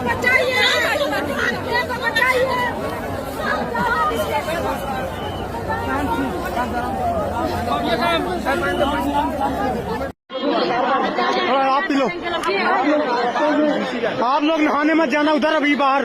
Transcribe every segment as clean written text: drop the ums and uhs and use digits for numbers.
आप P low, आप लोग नहाने मत जाना उधर अभी बाहर।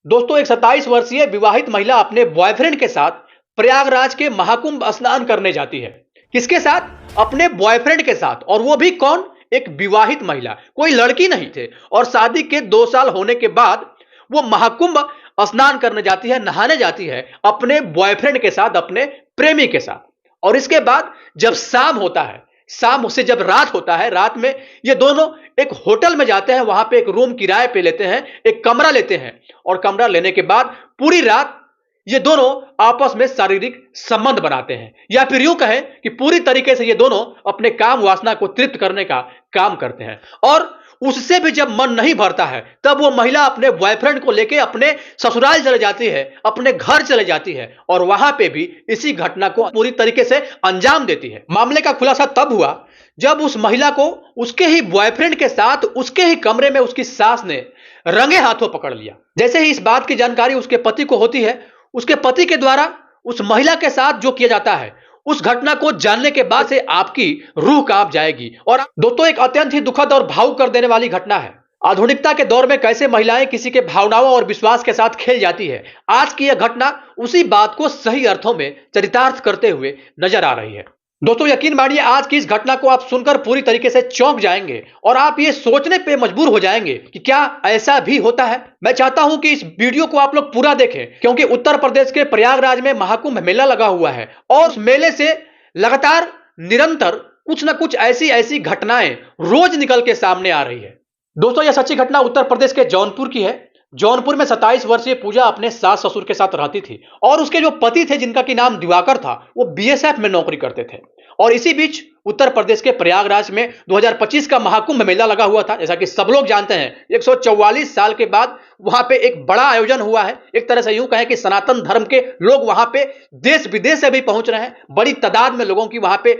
दोस्तों, एक 27 वर्षीय विवाहित महिला अपने बॉयफ्रेंड के साथ प्रयागराज के महाकुंभ स्नान करने जाती है। किसके साथ? अपने बॉयफ्रेंड के साथ। और वो भी कौन? एक विवाहित महिला, कोई लड़की नहीं थे। और शादी के 2 साल होने के बाद वो महाकुंभ स्नान करने जाती है, नहाने जाती है अपने बॉयफ्रेंड के साथ, अपने प्रेमी के साथ। और इसके बाद जब शाम होता है, शाम से जब रात होता है, रात में ये दोनों एक होटल में जाते हैं, वहां पे एक रूम किराए पे लेते हैं, एक कमरा लेते हैं। और कमरा लेने के बाद पूरी रात ये दोनों आपस में शारीरिक संबंध बनाते हैं, या फिर यूं कहें कि पूरी तरीके से ये दोनों अपने काम वासना को तृप्त करने का काम करते हैं। और उससे भी जब मन नहीं भरता है, तब वो महिला अपने बॉयफ्रेंड को लेकर अपने ससुराल चले जाती है, अपने घर चले जाती है, और वहां पे भी इसी घटना को पूरी तरीके से अंजाम देती है। मामले का खुलासा तब हुआ जब उस महिला को उसके ही बॉयफ्रेंड के साथ उसके ही कमरे में उसकी सास ने रंगे हाथों पकड़ लिया। जैसे ही इस बात की जानकारी उसके पति को होती है, उसके पति के द्वारा उस महिला के साथ जो किया जाता है, उस घटना को जानने के बाद से आपकी रूह कांप जाएगी। और दोस्तों, एक अत्यंत ही दुखद और भावुक कर देने वाली घटना है। आधुनिकता के दौर में कैसे महिलाएं किसी के भावनाओं और विश्वास के साथ खेल जाती है, आज की यह घटना उसी बात को सही अर्थों में चरितार्थ करते हुए नजर आ रही है। दोस्तों, यकीन मानिए, आज की इस घटना को आप सुनकर पूरी तरीके से चौंक जाएंगे और आप ये सोचने पे मजबूर हो जाएंगे कि क्या ऐसा भी होता है। मैं चाहता हूं कि इस वीडियो को आप लोग पूरा देखें, क्योंकि उत्तर प्रदेश के प्रयागराज में महाकुंभ मेला लगा हुआ है और उस मेले से लगातार निरंतर कुछ ना कुछ ऐसी घटनाएं रोज निकल के सामने आ रही है। दोस्तों, यह सच्ची घटना उत्तर प्रदेश के जौनपुर की है। जौनपुर में 27 वर्षीय पूजा अपने सास ससुर के साथ रहती थी और उसके जो पति थे, जिनका की नाम दिवाकर था, वो बीएसएफ में नौकरी करते थे। और इसी बीच उत्तर प्रदेश के प्रयागराज में 2025 का महाकुंभ मेला लगा हुआ था। जैसा कि सब लोग जानते हैं, 144 साल के बाद वहां पे एक बड़ा आयोजन हुआ है। एक तरह से यूं कहें कि सनातन धर्म के लोग वहां पे देश विदेश से भी पहुंच रहे हैं, बड़ी तादाद में लोगों की वहां पे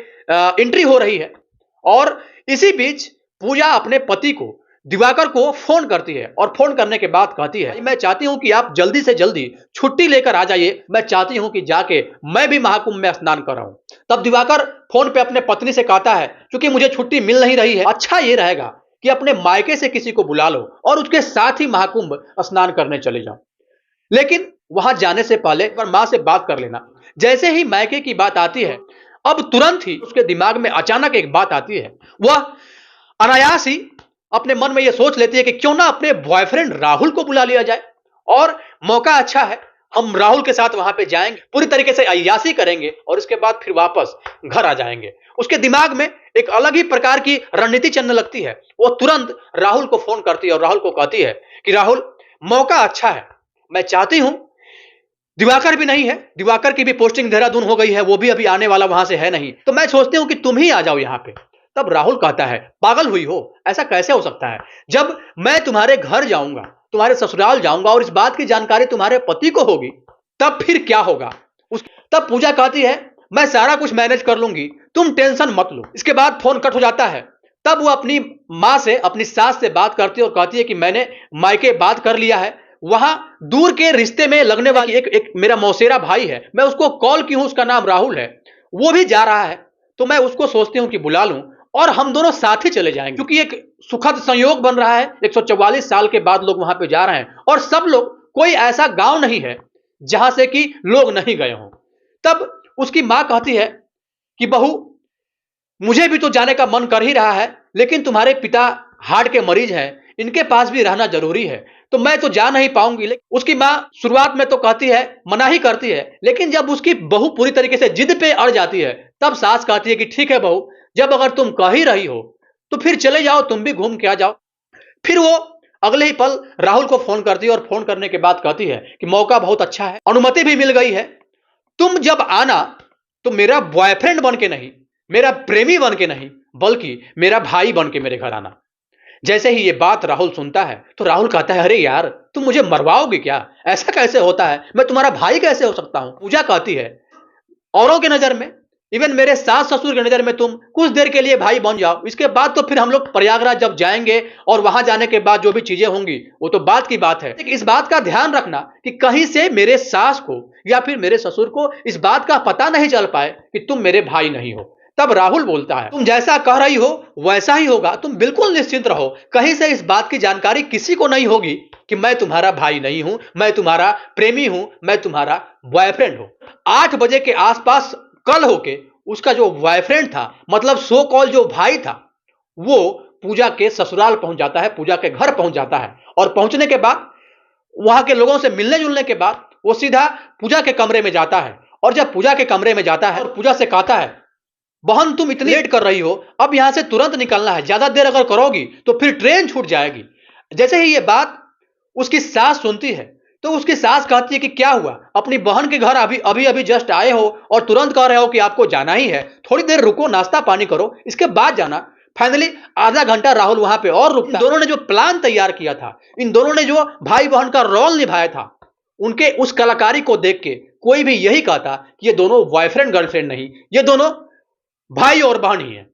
एंट्री हो रही है। और इसी बीच पूजा अपने पति को, दिवाकर को फोन करती है और फोन करने के बाद कहती है, मैं चाहती हूं कि आप जल्दी से जल्दी छुट्टी लेकर आ जाइए, मैं चाहती हूं कि जाके मैं भी महाकुंभ में स्नान कर रहा हूं। तब दिवाकर फोन पे अपने पत्नी से कहता है, क्योंकि मुझे छुट्टी मिल नहीं रही है, अच्छा ये रहेगा कि अपने मायके से किसी को बुला लो और उसके साथ ही महाकुंभ स्नान करने चले जाओ। लेकिन वहां जाने से पहले एक बार मां से बात कर लेना। जैसे ही मायके की बात आती है, अब तुरंत ही उसके दिमाग में अचानक एक बात आती है। वह अनायास ही अपने मन में यह सोच लेती है कि क्यों ना अपने बॉयफ्रेंड राहुल को बुला लिया जाए, और मौका अच्छा है, हम राहुल के साथ वहां पे जाएंगे, पूरी तरीके से अय्यासी करेंगे और इसके बाद फिर वापस घर आ जाएंगे। उसके दिमाग में एक अलग ही प्रकार की रणनीति चलने लगती है। वो तुरंत राहुल को फोन करती है और राहुल को कहती है कि राहुल, मौका अच्छा है, मैं चाहती हूं, दिवाकर भी नहीं है, दिवाकर की भी पोस्टिंग देहरादून हो गई है, वो भी अभी आने वाला वहां से है नहीं, तो मैं सोचती हूं कि तुम ही आ जाओ यहां पे। तब राहुल कहता है, पागल हुई हो, ऐसा कैसे हो सकता है? जब मैं तुम्हारे घर जाऊंगा, तुम्हारे ससुराल जाऊंगा और इस बात की जानकारी तुम्हारे पति को होगी, तब फिर क्या होगा? तब पूजा कहती है, मैं सारा कुछ मैनेज कर लूंगी, तुम टेंशन मत लो। इसके बाद फोन कट हो जाता है। तब वो अपनी मां से, अपनी सास से बात करती है और कहती है कि मैंने मायके बात कर लिया है, वहां दूर के रिश्ते में लगने वाली एक मेरा मौसेरा भाई है, मैं उसको कॉल की हूं, उसका नाम राहुल है, वो भी जा रहा है, तो मैं उसको सोचती हूं कि बुला लूं और हम दोनों साथ ही चले जाएंगे, क्योंकि एक सुखद संयोग बन रहा है। 144 साल के बाद लोग वहां पे जा रहे हैं और सब लोग, कोई ऐसा गांव नहीं है जहां से कि लोग नहीं गए हों। तब उसकी मां कहती है कि बहू, मुझे भी तो जाने का मन कर ही रहा है, लेकिन तुम्हारे पिता हार्ट के मरीज हैं, इनके पास भी रहना जरूरी है, तो मैं तो जा नहीं पाऊंगी। लेकिन उसकी मां शुरुआत में तो कहती है, मना ही करती है, लेकिन जब उसकी बहू पूरी तरीके से जिद पे अड़ जाती है, तब सास कहती है कि ठीक है बहू, जब अगर तुम कह ही रही हो तो फिर चले जाओ, तुम भी घूम के आ जाओ। फिर वो अगले ही पल राहुल को फोन करती है और फोन करने के बाद कहती है कि मौका बहुत अच्छा है, अनुमति भी मिल गई है, तुम जब आना तो मेरा बॉयफ्रेंड बन के नहीं, मेरा प्रेमी बन के नहीं, बल्कि मेरा भाई बन के मेरे घर आना। जैसे ही ये बात राहुल सुनता है तो राहुल कहता है, अरे यार, तुम मुझे मरवाओगे क्या? ऐसा कैसे होता है? मैं तुम्हारा भाई कैसे हो सकता हूं? पूजा कहती है, औरों की नजर में इवन मेरे सास ससुर की नजर में तुम कुछ देर के लिए भाई बन जाओ, इसके बाद तो फिर हम लोग प्रयागराज जब जाएंगे और वहां जाने के बाद जो भी चीजें होंगी वो तो बात की बात है। लेकिन इस बात का ध्यान रखना कि कहीं से मेरे सास को या फिर मेरे ससुर को इस बात का पता नहीं चल पाए कि तुम मेरे भाई नहीं हो। तब राहुल बोलता है, तुम जैसा कह रही हो वैसा ही होगा, तुम बिल्कुल निश्चिंत रहो, कहीं से इस बात की जानकारी किसी को नहीं होगी कि मैं तुम्हारा भाई नहीं हूं, मैं तुम्हारा प्रेमी हूं, मैं तुम्हारा बॉयफ्रेंड हूं। 8 बजे के आसपास कल होके उसका जो बॉयफ्रेंड था, मतलब सो कॉल जो भाई था, वो पूजा के ससुराल पहुंच जाता है, पूजा के घर पहुंच जाता है। और पहुंचने के बाद वहां के लोगों से मिलने जुलने के बाद वो सीधा पूजा के कमरे में जाता है। और जब पूजा के कमरे में जाता है और पूजा से कहता है, बहन तुम इतनी लेट कर रही हो, अब यहां से तुरंत निकलना है, ज्यादा देर अगर करोगी तो फिर ट्रेन छूट जाएगी। जैसे ही ये बात उसकी सास सुनती है तो उसकी सास कहती है कि क्या हुआ, अपनी बहन के घर अभी अभी अभी जस्ट आए हो और तुरंत कह रहे हो कि आपको जाना ही है, थोड़ी देर रुको, नाश्ता पानी करो, इसके बाद जाना। फाइनली आधा घंटा राहुल वहां पे और रुकता। इन दोनों ने जो प्लान तैयार किया था, इन दोनों ने जो भाई बहन का रोल निभाया था, उनके उस कलाकारी को देख के कोई भी यही कहता कि ये दोनों बॉयफ्रेंड गर्लफ्रेंड नहीं, ये दोनों भाई और बहन ही है।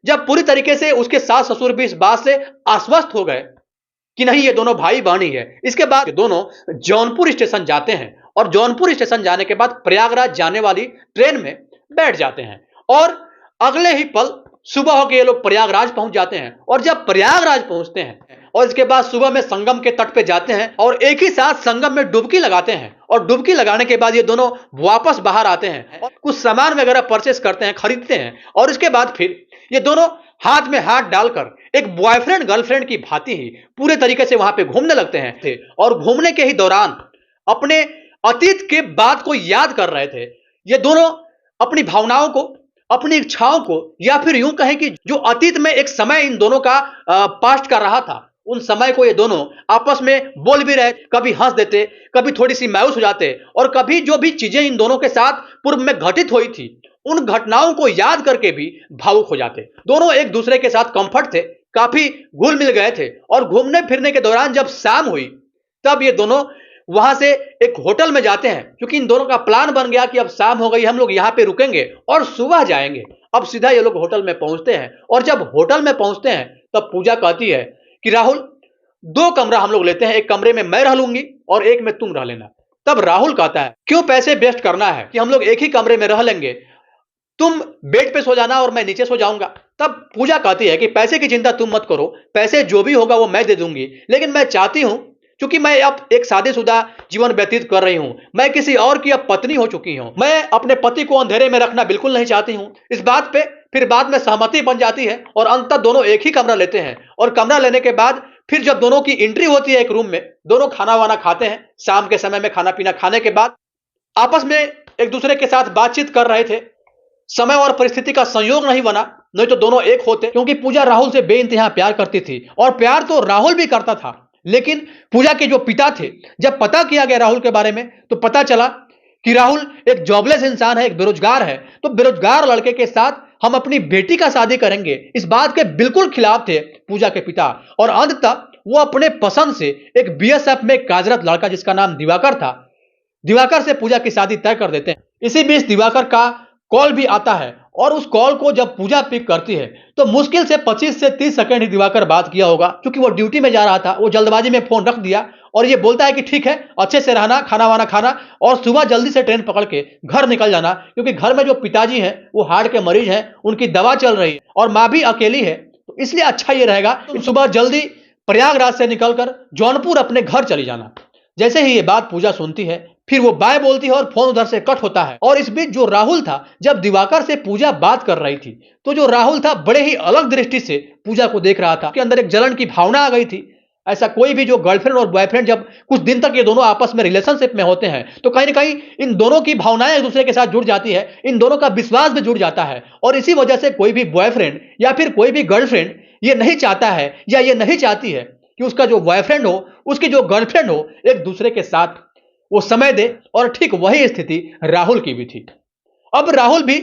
जब पूरी तरीके से उसके सास ससुर भी इस बात से आश्वस्त हो गए कि नहीं ये दोनों भाई बहन ही है, इसके बाद दोनों जौनपुर स्टेशन जाते हैं और जौनपुर स्टेशन जाने के बाद प्रयागराज जाने वाली ट्रेन में बैठ जाते हैं। और अगले ही पल सुबह होकर ये लोग प्रयागराज पहुंच जाते हैं। और जब प्रयागराज पहुंचते हैं और इसके बाद सुबह में संगम के तट पे जाते हैं और एक ही साथ संगम में डुबकी लगाते हैं। और डुबकी लगाने के बाद ये दोनों वापस बाहर आते हैं और कुछ सामान वगैरह परचेस करते हैं, खरीदते हैं। और इसके बाद फिर ये दोनों हाथ में हाथ डालकर एक बॉयफ्रेंड गर्लफ्रेंड की भांति ही पूरे तरीके से वहां पे घूमने लगते हैं। और घूमने के ही दौरान अपने अतीत के बात को याद कर रहे थे। ये दोनों अपनी भावनाओं को, अपनी इच्छाओं को, या फिर यूं कहें कि जो अतीत में एक समय इन दोनों का पास्ट कर रहा था, उन समय को ये दोनों आपस में बोल भी रहे, कभी हंस देते, कभी थोड़ी सी मायूस हो जाते, और कभी जो भी चीजें इन दोनों के साथ पूर्व में घटित हुई थी उन घटनाओं को याद करके भी भावुक हो जाते। दोनों एक दूसरे के साथ कंफर्ट थे, काफी घुल मिल गए थे। और घूमने फिरने के दौरान जब शाम हुई तब ये दोनों वहां से एक होटल में जाते हैं, क्योंकि इन दोनों का प्लान बन गया कि अब शाम हो गई, हम लोग यहां पे रुकेंगे और सुबह जाएंगे। अब सीधा ये लोग होटल में पहुंचते हैं। और जब होटल में पहुंचते हैं तब पूजा कहती है कि राहुल 2 कमरा हम लोग लेते हैं, एक कमरे में मैं रह लूंगी और एक में तुम रह लेना। तब राहुल कहता है, क्यों पैसे वेस्ट करना है कि हम लोग एक ही कमरे में रह लेंगे, तुम बेड पे सो जाना और मैं नीचे सो जाऊंगा। तब पूजा कहती है कि पैसे की चिंता तुम मत करो, पैसे जो भी होगा वो मैं दे दूंगी, लेकिन मैं चाहती हूं, क्योंकि मैं अब एक शादीशुदा जीवन व्यतीत कर रही हूं, मैं किसी और की अब पत्नी हो चुकी हूं, मैं अपने पति को अंधेरे में रखना बिल्कुल नहीं चाहती हूं। इस बात पे फिर बाद में सहमति बन जाती है और अंततः दोनों एक ही कमरा लेते हैं। और कमरा लेने के बाद फिर जब दोनों की एंट्री होती है एक रूम में, दोनों खाना वाना खाते हैं। शाम के समय में खाना पीना खाने के बाद आपस में एक दूसरे के साथ बातचीत कर रहे थे। समय और परिस्थिति का संयोग नहीं बना, नहीं तो दोनों एक होते, क्योंकि पूजा राहुल से बेइंतहा प्यार करती थी और प्यार तो राहुल भी करता था। लेकिन पूजा के जो पिता थे, जब पता किया गया राहुल के बारे में तो पता चला कि राहुल एक जॉबलेस इंसान है, एक बेरोजगार है। तो बेरोजगार लड़के के साथ हम अपनी बेटी का शादी करेंगे, इस बात के बिल्कुल खिलाफ थे पूजा के पिता। और अंततः वो अपने पसंद से एक बीएसएफ में कार्यरत लड़का जिसका नाम दिवाकर था, दिवाकर से पूजा की शादी तय कर देते हैं। इसी बीच दिवाकर का कॉल भी आता है और उस कॉल को जब पूजा पिक करती है तो मुश्किल से 25 से 30 सेकंड ही दिवाकर बात किया होगा, क्योंकि वो ड्यूटी में जा रहा था। वो जल्दबाजी में फोन रख दिया और ये बोलता है कि ठीक है, अच्छे से रहना, खाना वाना खाना और सुबह जल्दी से ट्रेन पकड़ के घर निकल जाना, क्योंकि घर में जो पिताजी हैं वो हार्ट के मरीज हैं, उनकी दवा चल रही है और माँ भी अकेली है, तो इसलिए अच्छा ये रहेगा कि सुबह जल्दी प्रयागराज से निकलकर जौनपुर अपने घर चली जाना। जैसे ही ये बात पूजा सुनती है फिर वो बाय बोलती है और फोन उधर से कट होता है। और इस बीच जो राहुल था, जब दिवाकर से पूजा बात कर रही थी तो जो राहुल था बड़े ही अलग दृष्टि से पूजा को देख रहा था, उसके अंदर एक जलन की भावना आ गई थी। ऐसा कोई भी जो गर्लफ्रेंड और बॉयफ्रेंड जब कुछ दिन तक ये दोनों आपस में रिलेशनशिप में होते हैं तो कहीं ना कहीं इन दोनों की भावनाएं एक दूसरे के साथ जुड़ जाती है, इन दोनों का विश्वास भी जुड़ जाता है। और इसी वजह से कोई भी बॉयफ्रेंड या फिर कोई भी गर्लफ्रेंड ये नहीं चाहता है या ये नहीं चाहती है कि उसका जो बॉयफ्रेंड हो, उसकी जो गर्लफ्रेंड हो, एक दूसरे के साथ वो समय दे। और ठीक वही स्थिति राहुल की भी थी। अब राहुल भी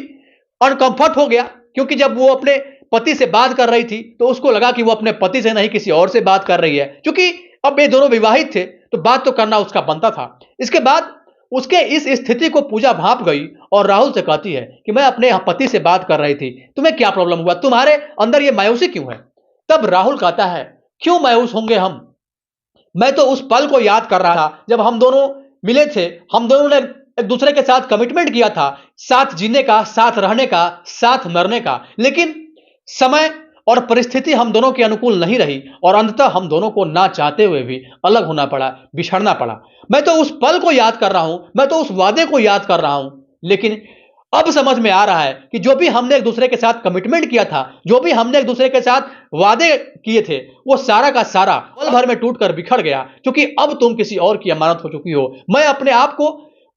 अनकंफर्ट हो गया, क्योंकि जब वो अपने पति से बात कर रही थी तो उसको लगा कि वो अपने पति से नहीं किसी और से बात कर रही है, क्योंकि अब ये दोनों विवाहित थे तो बात तो करना उसका बनता था। इसके बाद उसके इस स्थिति को पूजा भांप गई और राहुल से कहती है कि मैं अपने पति से बात कर रही थी, तुम्हें क्या प्रॉब्लम हुआ, तुम्हारे अंदर ये मायूसी क्यों है। तब राहुल कहता है, क्यों मायूस होंगे हम, मैं तो उस पल को याद कर रहा था जब हम दोनों मिले थे, हम दोनों ने एक दूसरे के साथ कमिटमेंट किया था, साथ जीने का, साथ रहने का, साथ मरने का, लेकिन समय और परिस्थिति हम दोनों के अनुकूल नहीं रही और अंततः हम दोनों को ना चाहते हुए भी अलग होना पड़ा, बिछड़ना पड़ा। मैं तो उस पल को याद कर रहा हूं, मैं तो उस वादे को याद कर रहा हूं, लेकिन अब समझ में आ रहा है कि जो भी हमने एक दूसरे के साथ कमिटमेंट किया था, जो भी हमने एक दूसरे के साथ वादे किए थे, वो सारा का सारा पल भर में टूटकर बिखर गया, क्योंकि अब तुम किसी और की अमानत हो चुकी हो। मैं अपने आप को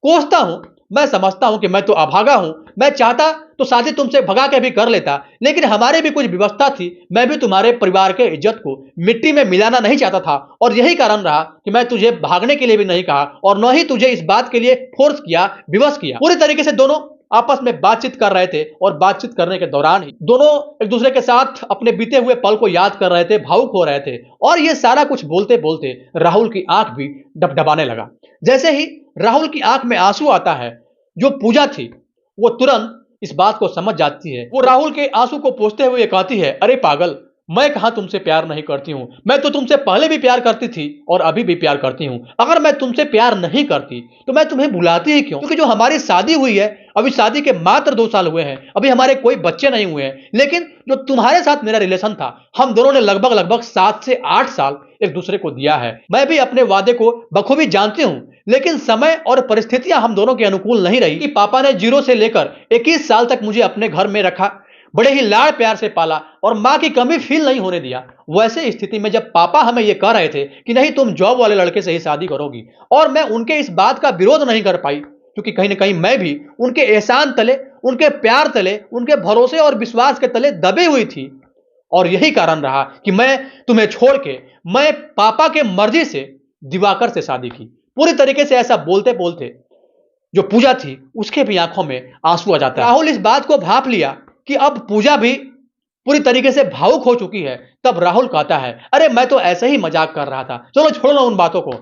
कोसता हूं, मैं समझता हूं कि मैं तो अभागा हूं, मैं चाहता तो शादी तुमसे भगा के भी कर लेता, लेकिन हमारे भी कुछ व्यवस्था थी, मैं भी तुम्हारे परिवार के इज्जत को मिट्टी में मिलाना नहीं चाहता था और यही कारण रहा कि मैं तुझे भागने के लिए भी नहीं कहा और न ही तुझे इस बात के लिए फोर्स किया, विवश किया। पूरी तरीके से दोनों आपस में बातचीत कर रहे थे और बातचीत करने के दौरान ही दोनों एक दूसरे के साथ अपने बीते हुए पल को याद कर रहे थे, भावुक हो रहे थे और ये सारा कुछ बोलते बोलते राहुल की आंख भी डबडबाने लगा। जैसे ही राहुल की आंख में आंसू आता है, जो पूजा थी वो तुरंत इस बात को समझ जाती है। वो राहुल के आंसू को पोंछते हुए कहती है, अरे पागल, मैं कहां तुमसे प्यार नहीं करती हूं, मैं तो तुमसे पहले भी प्यार करती थी और अभी भी प्यार करती हूं। अगर मैं तुमसे प्यार नहीं करती तो मैं तुम्हें बुलाती ही क्यों, क्योंकि जो हमारी शादी हुई है, अभी शादी के मात्र 2 साल हुए हैं, अभी हमारे कोई बच्चे नहीं हुए हैं, लेकिन जो तुम्हारे साथ मेरा रिलेशन था, हम दोनों ने लगभग 7 से 8 साल एक दूसरे को दिया है। मैं भी अपने वादे को बखूबी जानती हूं, लेकिन समय और परिस्थितियां हम दोनों के अनुकूल नहीं रही कि पापा ने 0 से लेकर 21 साल तक मुझे अपने घर में रखा, बड़े ही लाड़ प्यार से पाला और मां की कमी फील नहीं होने दिया। वैसे स्थिति में जब पापा हमें यह कह रहे थे कि नहीं, तुम जॉब वाले लड़के से ही शादी करोगी, और मैं उनके इस बात का विरोध नहीं कर पाई, क्योंकि कहीं ना कहीं मैं भी उनके एहसान तले, उनके प्यार तले, उनके भरोसे और विश्वास के तले दबी हुई थी। और यही कारण रहा कि मैं तुम्हें छोड़ के मैं पापा के मर्जी से दिवाकर से शादी की। पूरी तरीके से ऐसा बोलते बोलते जो पूजा थी उसके भी आंखों में आंसू आ जाता है। राहुल इस बात को भांप लिया कि अब पूजा भी पूरी तरीके से भावुक हो चुकी है। तब राहुल कहता है, अरे मैं तो ऐसे ही मजाक कर रहा था, चलो छोड़ो ना उन बातों को।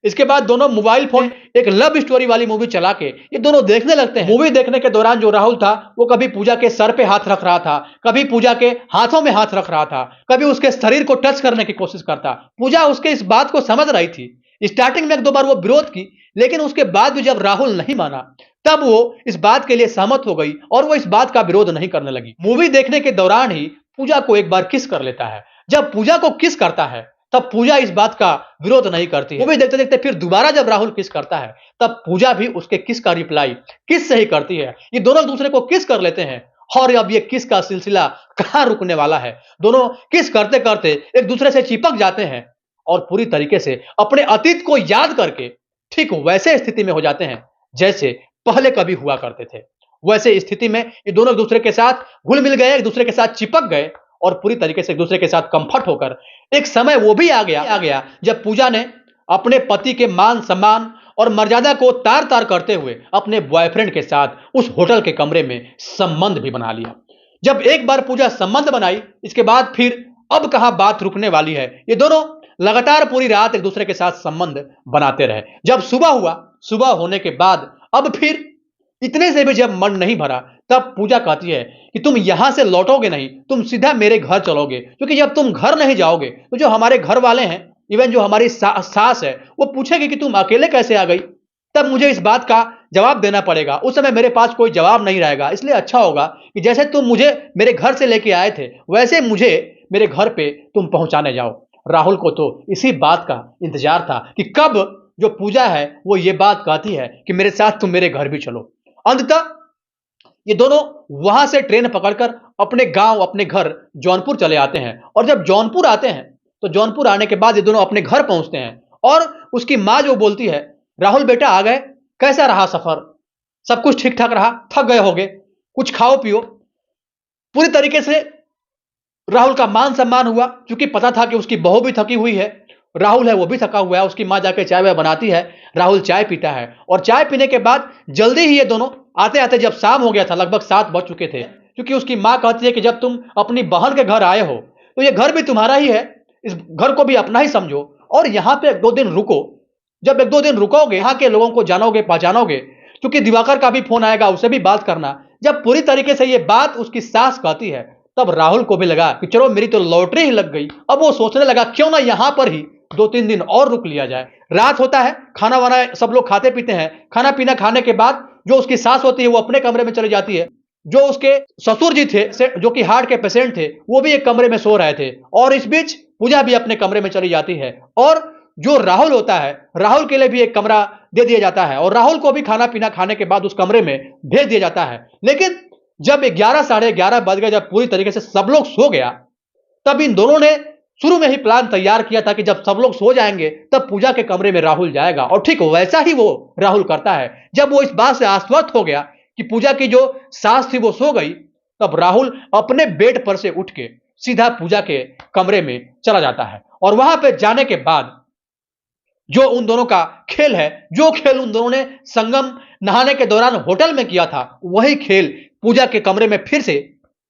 इसके बाद दोनों मोबाइल फोन एक लव स्टोरी वाली मूवी चला के ये दोनों देखने लगते हैं। मूवी देखने के दौरान जो राहुल था वो कभी पूजा के सर पे हाथ रख रहा था, कभी पूजा के हाथों में हाथ रख रहा था, कभी उसके शरीर को टच करने की कोशिश करता। पूजा उसके इस बात को समझ रही थी। स्टार्टिंग में 1-2 बार वो विरोध की, लेकिन उसके बाद भी जब राहुल नहीं माना तब वो इस बात के लिए सहमत हो गई और वो इस बात का विरोध नहीं करने लगी। मूवी देखने के दौरान ही पूजा को एक बार किस कर लेता है। जब पूजा को किस करता है तब पूजा इस बात का विरोध नहीं करती है। मूवी देखते देखते फिर दोबारा जब राहुल किस करता है तब पूजा भी उसके किस का रिप्लाई किस से ही करती है। ये दोनों एक दूसरे को किस कर लेते हैं और अब ये किस का सिलसिला कहां रुकने वाला है। दोनों किस करते करते एक दूसरे से चिपक जाते हैं और पूरी तरीके से अपने अतीत को याद करके ठीक वैसे स्थिति में हो जाते हैं जैसे पहले कभी हुआ करते थे। वैसे स्थिति में ये दोनों एक दूसरे के साथ घुल मिल गए, एक दूसरे के साथ चिपक गए और पूरी तरीके से एक दूसरे के साथ कंफर्ट होकर एक समय वो भी आ गया जब पूजा ने अपने पति के मान सम्मान और मर्यादा को तार तार करते हुए अपने बॉयफ्रेंड के साथ उस होटल के कमरे में संबंध भी बना लिया। जब एक बार पूजा संबंध बनाई, इसके बाद फिर अब कहां बात रुकने वाली है। ये दोनों लगातार पूरी रात एक दूसरे के साथ संबंध बनाते रहे। जब सुबह हुआ, सुबह होने के बाद अब फिर इतने से भी जब मन नहीं भरा तब पूजा कहती है कि तुम यहां से लौटोगे नहीं, तुम सीधा मेरे घर चलोगे, क्योंकि जब तुम घर नहीं जाओगे तो जो हमारे घर वाले हैं, इवन जो हमारी सास है, वो पूछेगी कि तुम अकेले कैसे आ गई। तब मुझे इस बात का जवाब देना पड़ेगा। उस समय मेरे पास कोई जवाब नहीं रहेगा, इसलिए अच्छा होगा कि जैसे तुम मुझे मेरे घर से लेके आए थे वैसे मुझे मेरे घर पे तुम पहुंचाने जाओ। राहुल को तो इसी बात का इंतजार था कि कब जो पूजा है वो ये बात कहती है कि मेरे साथ तुम मेरे घर भी चलो। अंततः ये दोनों वहां से ट्रेन पकड़कर अपने गांव, अपने घर जौनपुर चले आते हैं। और जब जौनपुर आते हैं तो जौनपुर आने के बाद ये दोनों अपने घर पहुंचते हैं और उसकी मां जो बोलती है, राहुल बेटा आ गए, कैसा रहा सफर, सब कुछ ठीक ठाक रहा, थक गए होगे, कुछ खाओ पियो। पूरी तरीके से राहुल का मान सम्मान हुआ, क्योंकि पता था कि उसकी बहू भी थकी हुई है, राहुल है वो भी थका हुआ है। उसकी मां जाके चाय वाय बनाती है, राहुल चाय पीता है और चाय पीने के बाद जल्दी ही ये दोनों आते आते जब शाम हो गया था, लगभग 7 बज चुके थे, क्योंकि उसकी मां कहती है कि जब तुम अपनी बहन के घर आए हो तो ये घर भी तुम्हारा ही है, इस घर को भी अपना ही समझो और यहां पे 2 दिन रुको। जब एक दो दिन रुकोगे, यहाँ के लोगों को जानोगे, पहचानोगे, क्योंकि दिवाकर का भी फोन आएगा, उसे भी बात करना। जब पूरी तरीके से ये बात उसकी सास कहती है, तब राहुल को भी लगा कि चलो मेरी तो लॉटरी ही लग गई। अब वो सोचने लगा क्यों ना यहां पर ही 2-3 दिन और रुक लिया जाए। रात होता है, खाना वाना सब लोग खाते पीते हैं। खाना पीना खाने के बाद जो उसकी सास होती है वो अपने कमरे में चली जाती है। जो उसके ससुर जी थे, जो कि हार्ट के पेशेंट थे, वो भी एक कमरे में सो रहे थे। और इस बीच पूजा भी अपने कमरे में चली जाती है। और जो राहुल होता है, राहुल के लिए भी एक कमरा दे दिया जाता है और राहुल को भी खाना पीना खाने के बाद उस कमरे में भेज दिया जाता है। लेकिन जब 11 साढ़े 11 बज गए, जब पूरी तरीके से सब लोग सो गया, तब इन दोनों ने शुरू में ही प्लान तैयार किया था कि जब सब लोग सो जाएंगे तब पूजा के कमरे में राहुल जाएगा। और ठीक वैसा ही वो राहुल करता है। जब वो इस बात से आश्वस्त हो गया कि पूजा की जो सास थी वो सो गई, तब राहुल अपने बेड पर से उठ के सीधा पूजा के कमरे में चला जाता है। और वहां पे जाने के बाद जो उन दोनों का खेल है, जो खेल उन दोनों ने संगम नहाने के दौरान होटल में किया था, वही खेल पूजा के कमरे में फिर से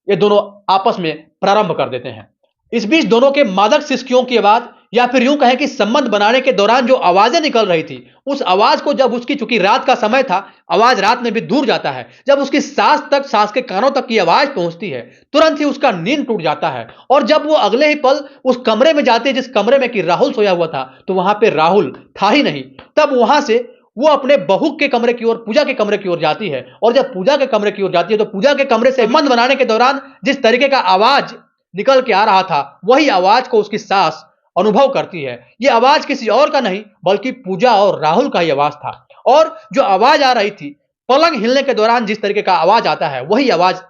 ये दोनों आपस में प्रारंभ कर देते हैं। इस बीच दोनों के मादक सिसकियों की आवाज, या फिर यूं कहें कि संबंध बनाने के दौरान जो आवाजें निकल रही थी, उस आवाज को जब उसकी, चूंकि रात का समय था, आवाज रात में भी दूर जाता है, जब उसकी सास के कानों तक की आवाज पहुंचती है, तुरंत ही उसका नींद टूट जाता है। और जब वो अगले ही पल उस कमरे में जाती है जिस कमरे में कि राहुल सोया हुआ था, तो वहां पे राहुल था ही नहीं। तब वहां से वो अपने बहू के कमरे की ओर, पूजा के कमरे की ओर जाती है। और जब पूजा के कमरे की ओर जाती है तो पूजा के कमरे से संबंध बनाने के दौरान जिस तरीके का आवाज निकल के आ रहा था, वही आवाज को उसकी सास अनुभव करती है। यह आवाज किसी और का नहीं बल्कि पूजा और राहुल का ही आवाज था। और जो आवाज आ रही थी, पलंग हिलने के दौरान जिस तरीके का आवाज आता है, वही आवाज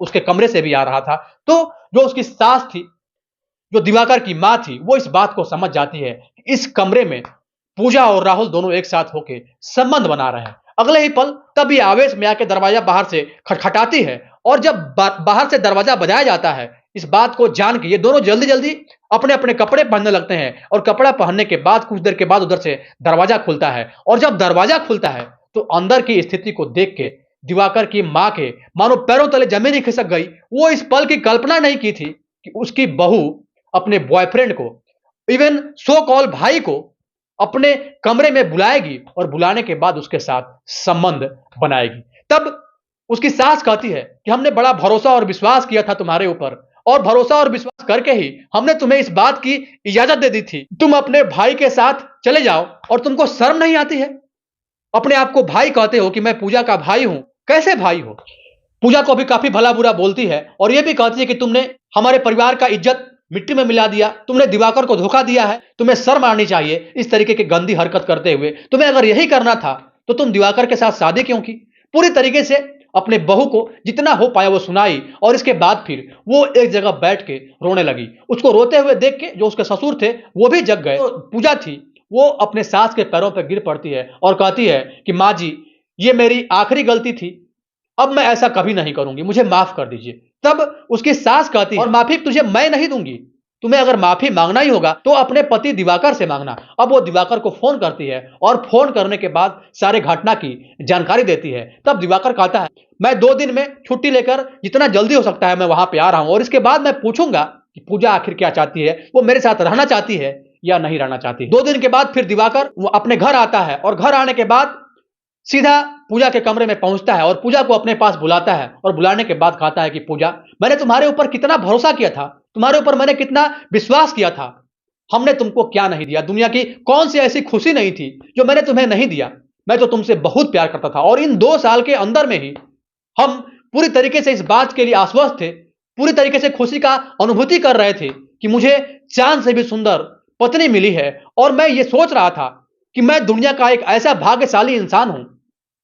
उसके कमरे से भी आ रहा था। तो जो उसकी सास थी, जो दिवाकर की मां थी, वो इस बात को समझ जाती है कि इस कमरे में पूजा और राहुल दोनों एक साथ होकर संबंध बना रहे हैं। अगले ही पल तब ये आवेश में आके दरवाजा बाहर से खटखटाती है। और जब बाहर से दरवाजा बजाया जाता है, इस बात को जान के ये दोनों जल्दी जल्दी अपने अपने कपड़े पहनने लगते हैं। और कपड़ा पहनने के बाद कुछ देर के बाद उधर से दरवाजा खुलता है। और जब दरवाजा खुलता है तो अंदर की स्थिति को देख के दिवाकर की मां के मानो पैरों तले जमीन ही खिसक गई। वो इस पल की कल्पना नहीं की थी कि उसकी बहू अपने बॉयफ्रेंड को, इवन सो कॉल भाई को, अपने कमरे में बुलाएगी और बुलाने के बाद उसके साथ संबंध बनाएगी। तब उसकी सास कहती है कि हमने बड़ा भरोसा और विश्वास किया था तुम्हारे ऊपर, और भरोसा और विश्वास करके ही हमने तुम्हें इस बात की इजाजत दे दी थी, तुम अपने भाई के साथ चले जाओ। और तुमको शर्म नहीं आती है? अपने आप को भाई कहते हो कि मैं पूजा का भाई हूं। कैसे भाई हो? पूजा को भी काफी भला बुरा बोलती है और यह भी कहती है कि तुमने हमारे परिवार का इज्जत मिट्टी में मिला दिया, तुमने दिवाकर को धोखा दिया है, तुम्हें शर्म आनी चाहिए इस तरीके की गंदी हरकत करते हुए। तुम्हें अगर यही करना था तो तुम दिवाकर के साथ शादी क्यों की? पूरी तरीके से अपने बहू को जितना हो पाया वो सुनाई। और इसके बाद फिर वो एक जगह बैठ के रोने लगी। उसको रोते हुए देख के जो उसके ससुर थे वो भी जग गए। तो पूजा थी, वो अपने सास के पैरों पर गिर पड़ती है और कहती है कि माँ जी, ये मेरी आखिरी गलती थी, अब मैं ऐसा कभी नहीं करूंगी, मुझे माफ कर दीजिए। तब उसकी सास कहती है, और माफी तुझे मैं नहीं दूंगी, तुम्हें अगर माफी मांगना ही होगा तो अपने पति दिवाकर से मांगना। अब वो दिवाकर को फोन करती है और फोन करने के बाद सारे घटना की जानकारी देती है। तब दिवाकर कहता है, मैं 2 दिन में छुट्टी लेकर जितना जल्दी हो सकता है मैं वहां पे आ रहा हूं, और इसके बाद मैं पूछूंगा कि पूजा आखिर क्या चाहती है, वो मेरे साथ रहना चाहती है या नहीं रहना चाहती। 2 दिन के बाद फिर दिवाकर वो अपने घर आता है और घर आने के बाद सीधा पूजा के कमरे में पहुंचता है और पूजा को अपने पास बुलाता है। और बुलाने के बाद कहता है कि पूजा, मैंने तुम्हारे ऊपर कितना भरोसा किया था, तुम्हारे ऊपर मैंने कितना विश्वास किया था, हमने तुमको क्या नहीं दिया? दुनिया की कौन सी ऐसी खुशी नहीं थी जो मैंने तुम्हें नहीं दिया? मैं तो तुमसे बहुत प्यार करता था। और इन 2 साल के अंदर में ही हम पूरी तरीके से इस बात के लिए आश्वस्त थे, पूरी तरीके से खुशी का अनुभूति कर रहे थे कि मुझे चांद से भी सुंदर पत्नी मिली है। और मैं ये सोच रहा था कि मैं दुनिया का एक ऐसा भाग्यशाली इंसान हूं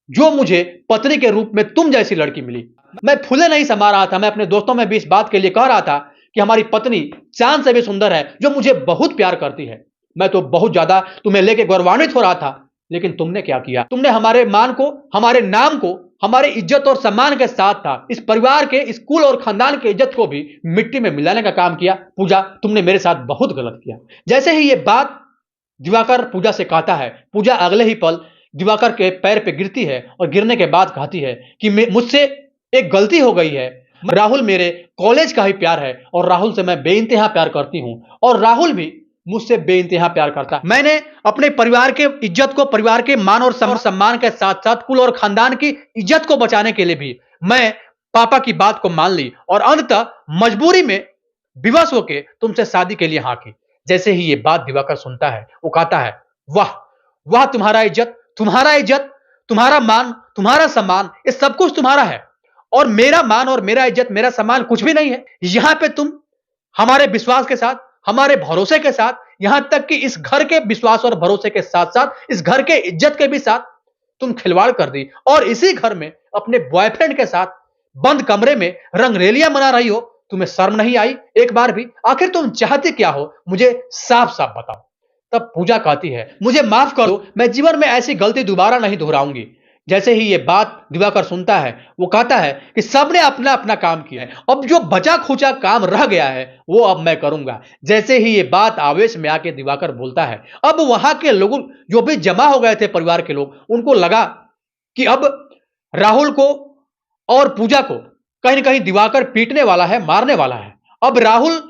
जो मुझे पत्नी के रूप में तुम जैसी लड़की मिली। मैं फूले नहीं समा रहा था, मैं अपने दोस्तों में भी इस बात के लिए कह रहा था कि हमारी पत्नी चांद से भी सुंदर है, जो मुझे बहुत प्यार करती है। मैं तो बहुत ज्यादा तुम्हें लेके गौरवान्वित हो रहा था, लेकिन तुमने क्या किया? तुमने हमारे मान को, हमारे नाम को, हमारी इज्जत और सम्मान के साथ था इस परिवार के, इस कुल और खानदान की इज्जत को भी मिट्टी में मिलाने का काम किया। पूजा, तुमने मेरे साथ बहुत गलत किया। जैसे ही ये बात दिवाकर पूजा से कहता है, पूजा अगले ही पल दिवाकर के पैर पे गिरती है और गिरने के बाद कहती है कि मुझसे एक गलती हो गई है। राहुल मेरे कॉलेज का ही प्यार है और राहुल से मैं बेइंतहा प्यार करती हूं, और राहुल भी मुझसे बेइंतहा प्यार करता है। मैंने अपने परिवार के इज्जत को, परिवार के मान और सम्मान के साथ साथ कुल और खानदान की इज्जत को बचाने के लिए भी मैं पापा की बात को मान ली और अंततः मजबूरी में विवश होकर तुमसे शादी के लिए हाँ की। जैसे ही ये बात दिवाकर सुनता है, वो कहता है, वाह वाह, तुम्हारा इज्जत, तुम्हारा मान, तुम्हारा सम्मान, ये सब कुछ तुम्हारा है और मेरा मान और मेरा इज्जत, मेरा सम्मान कुछ भी नहीं है। यहां पे तुम हमारे विश्वास के साथ, हमारे भरोसे के साथ, यहां तक कि इस घर के विश्वास और भरोसे के साथ साथ इस घर के इज्जत के भी साथ तुम खिलवाड़ कर दी और इसी घर में अपने बॉयफ्रेंड के साथ बंद कमरे में रंगरेलियां मना रही हो। तुम्हें शर्म नहीं आई एक बार भी? आखिर तुम चाहते क्या हो, मुझे साफ साफ बताओ। तब पूजा कहती है, मुझे माफ करो, मैं जीवन में ऐसी गलती दोबारा नहीं दोहराऊंगी। जैसे ही ये बात दिवाकर सुनता है, वो कहता है कि सबने अपना अपना काम किया है, अब जो बचा खुचा काम रह गया है वो अब मैं करूंगा। जैसे ही ये बात आवेश में आके दिवाकर बोलता है, अब वहां के लोग जो भी जमा हो गए थे, परिवार के लोग, उनको लगा कि अब राहुल को और पूजा को कहीं ना कहीं दिवाकर पीटने वाला है, मारने वाला है। अब राहुल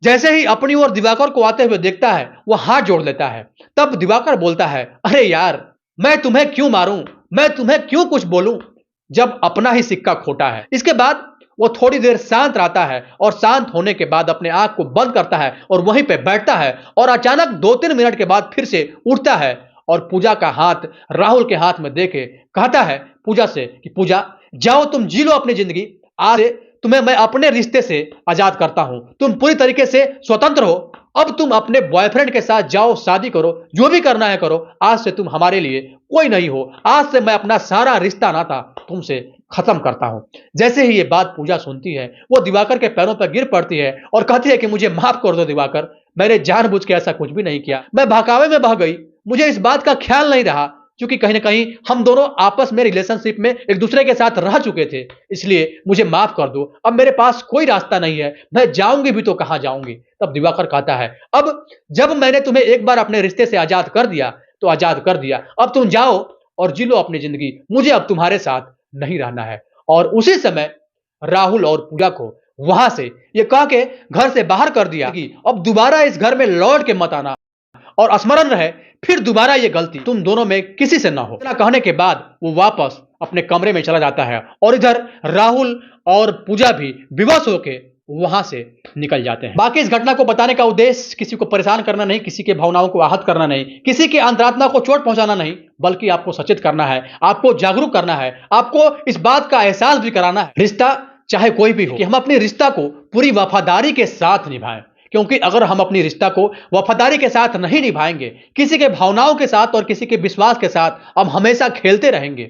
जैसे ही अपनी ओर दिवाकर को आते हुए देखता है, वह हाथ जोड़ लेता है। तब दिवाकर बोलता है, अरे यार, मैं तुम्हें क्यों मारूं, मैं तुम्हें क्यों कुछ बोलूं जब अपना ही सिक्का खोटा है। इसके बाद वो थोड़ी देर शांत रहता है और शांत होने के बाद अपने आंख को बंद करता है और वहीं पे बैठता है और अचानक 2-3 मिनट के बाद फिर से उठता है और पूजा का हाथ राहुल के हाथ में देके कहता है पूजा से कि पूजा, जाओ तुम जी लो अपनी जिंदगी, आज से तुम्हें मैं अपने रिश्ते से आजाद करता हूं, तुम पूरी तरीके से स्वतंत्र हो। अब तुम अपने बॉयफ्रेंड के साथ जाओ, शादी करो, जो भी करना है करो, आज से तुम हमारे लिए कोई नहीं हो, आज से मैं अपना सारा रिश्ता नाता तुमसे खत्म करता हूं। जैसे ही ये बात पूजा सुनती है, वो दिवाकर के पैरों पर गिर पड़ती है और कहती है कि मुझे माफ कर दो दिवाकर, मैंने जानबूझ के ऐसा कुछ भी नहीं किया, मैं बहकावे में बह गई, मुझे इस बात का ख्याल नहीं रहा, क्योंकि कहीं ना कहीं हम दोनों आपस में रिलेशनशिप में एक दूसरे के साथ रह चुके थे, इसलिए मुझे माफ कर दो, अब मेरे पास कोई रास्ता नहीं है, मैं जाऊंगी भी तो कहां जाऊंगी। तब दिवाकर कहता है, अब जब मैंने तुम्हें एक बार अपने रिश्ते से आजाद कर दिया तो आजाद कर दिया, अब तुम जाओ और जी लो अपनी जिंदगी, मुझे अब तुम्हारे साथ नहीं रहना है। और उसी समय राहुल और पूजा को वहां से ये कह के घर से बाहर कर दिया कि अब दोबारा इस घर में लौट के मत आना और स्मरण रहे फिर दोबारा ये गलती तुम दोनों में किसी से ना हो। इतना कहने के बाद वो वापस अपने कमरे में चला जाता है और इधर राहुल और पूजा भी विवश होके वहां से निकल जाते हैं। बाकी इस घटना को बताने का उद्देश्य किसी को परेशान करना नहीं, किसी के भावनाओं को आहत करना नहीं, किसी के अंतरात्मा को चोट पहुंचाना नहीं, बल्कि आपको सचेत करना है, आपको जागरूक करना है, आपको इस बात का एहसास भी कराना है, रिश्ता चाहे कोई भी हो, कि हम अपने रिश्ता को पूरी वफादारी के साथ निभाएं। क्योंकि अगर हम अपनी रिश्ता को वफादारी के साथ नहीं निभाएंगे, किसी के भावनाओं के साथ और किसी के विश्वास के साथ हम हमेशा खेलते रहेंगे,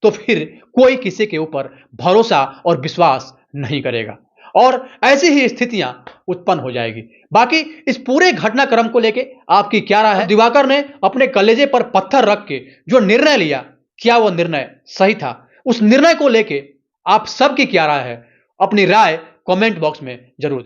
तो फिर कोई किसी के ऊपर भरोसा और विश्वास नहीं करेगा और ऐसी ही स्थितियां उत्पन्न हो जाएगी। बाकी इस पूरे घटनाक्रम को लेके आपकी क्या राय है? दिवाकर ने अपने कलेजे पर पत्थर रख के जो निर्णय लिया, क्या वो निर्णय सही था? उस निर्णय को लेके आप सबकी क्या राय है? अपनी राय कमेंट बॉक्स में जरूर